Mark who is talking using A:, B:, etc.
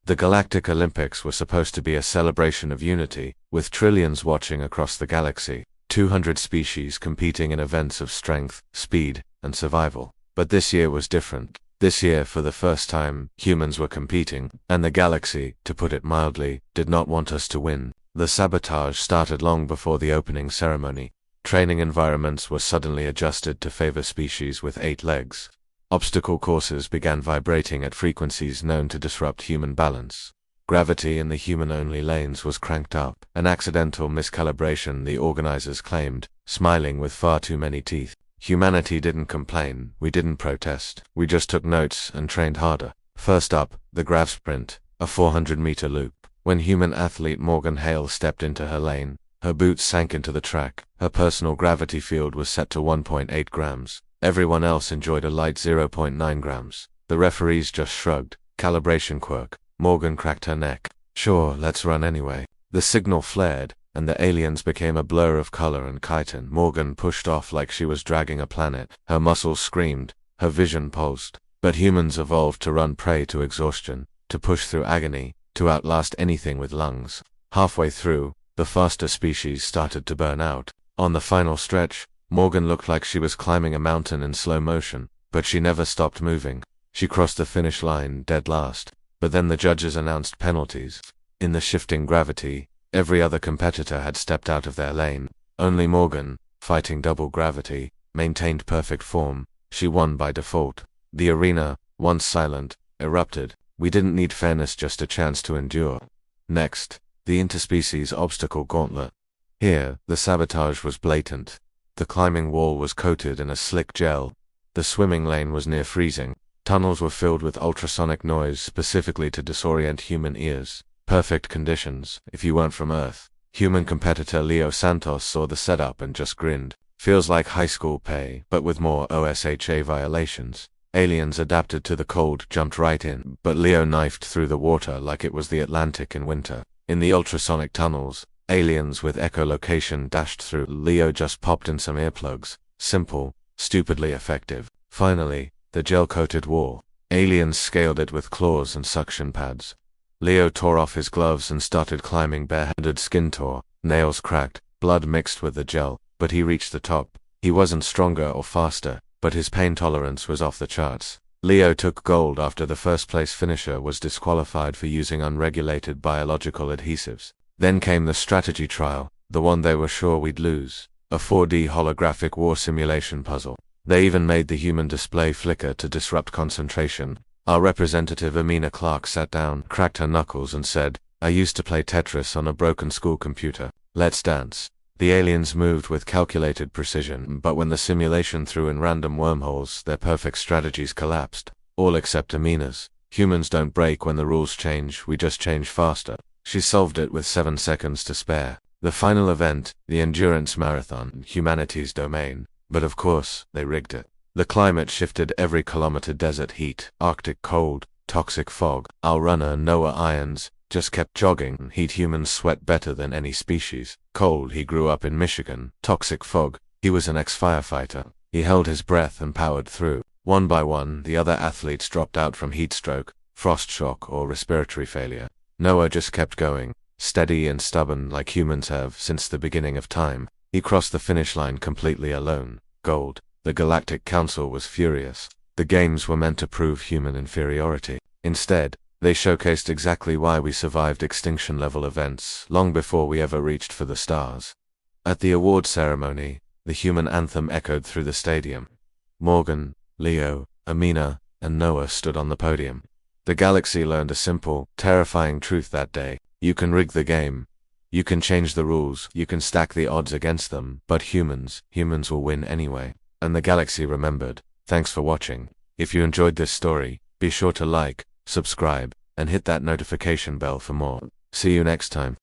A: The Galactic Olympics were supposed to be a celebration of unity, with trillions watching across the galaxy, 200 species competing in events of strength, speed, and survival. But this year was different. This year, for the first time, humans were competing, and the galaxy, to put it mildly, did not want us to win. The sabotage started long before the opening ceremony. Training environments were suddenly adjusted to favor species with 8 legs. Obstacle courses began vibrating at frequencies known to disrupt human balance. Gravity in the human-only lanes was cranked up, an accidental miscalibration, the organizers claimed, smiling with far too many teeth. Humanity didn't complain, we didn't protest, we just took notes and trained harder. First up, the grav sprint, a 400-meter loop. When human athlete Morgan Hale stepped into her lane, her boots sank into the track, her personal gravity field was set to 1.8 grams. Everyone else enjoyed a light 0.9 grams. The referees just shrugged. Calibration quirk. Morgan cracked her neck. Sure, let's run anyway. The signal flared, and the aliens became a blur of color and chitin. Morgan pushed off like she was dragging a planet. Her muscles screamed, her vision pulsed. But humans evolved to run prey to exhaustion, to push through agony, to outlast anything with lungs. Halfway through, the faster species started to burn out. On the final stretch, Morgan looked like she was climbing a mountain in slow motion, but she never stopped moving. She crossed the finish line dead last. But then the judges announced penalties. In the shifting gravity, every other competitor had stepped out of their lane. Only Morgan, fighting double gravity, maintained perfect form. She won by default. The arena, once silent, erupted. We didn't need fairness, just a chance to endure. Next, the interspecies obstacle gauntlet. Here, the sabotage was blatant. The climbing wall was coated in a slick gel. The swimming lane was near freezing. Tunnels were filled with ultrasonic noise specifically to disorient human ears. Perfect conditions, if you weren't from Earth. Human competitor Leo Santos saw the setup and just grinned. Feels like high school pay, but with more OSHA violations. Aliens adapted to the cold jumped right in, but Leo knifed through the water like it was the Atlantic in winter. In the ultrasonic tunnels, aliens with echolocation dashed through. Leo just popped in some earplugs. Simple, stupidly effective. Finally, the gel-coated wall. Aliens scaled it with claws and suction pads. Leo tore off his gloves and started climbing barehanded. Skin tore, nails cracked, blood mixed with the gel, but he reached the top. He wasn't stronger or faster, but his pain tolerance was off the charts. Leo took gold after the first-place finisher was disqualified for using unregulated biological adhesives. Then came the strategy trial, the one they were sure we'd lose. A 4D holographic war simulation puzzle. They even made the human display flicker to disrupt concentration. Our representative Amina Clark sat down, cracked her knuckles and said, "I used to play Tetris on a broken school computer. Let's dance." The aliens moved with calculated precision, but when the simulation threw in random wormholes, their perfect strategies collapsed. All except Amina's. Humans don't break when the rules change, we just change faster. She solved it with 7 seconds to spare. The final event, the endurance marathon, humanity's domain. But of course, they rigged it. The climate shifted every kilometer. Desert heat, Arctic cold, toxic fog. Our runner, Noah Irons, just kept jogging. Heat, humans sweat better than any species. Cold, he grew up in Michigan. Toxic fog, he was an ex-firefighter. He held his breath and powered through. One by one, the other athletes dropped out from heat stroke, frost shock, or respiratory failure. Noah just kept going, steady and stubborn like humans have since the beginning of time. He crossed the finish line completely alone. Gold. The Galactic Council was furious. The games were meant to prove human inferiority. Instead, they showcased exactly why we survived extinction-level events long before we ever reached for the stars. At the award ceremony, the human anthem echoed through the stadium. Morgan, Leo, Amina, and Noah stood on the podium. The galaxy learned a simple, terrifying truth that day. You can rig the game. You can change the rules, you can stack the odds against them, but humans will win anyway. And the galaxy remembered. Thanks for watching. If you enjoyed this story, be sure to like, subscribe, and hit that notification bell for more. See you next time.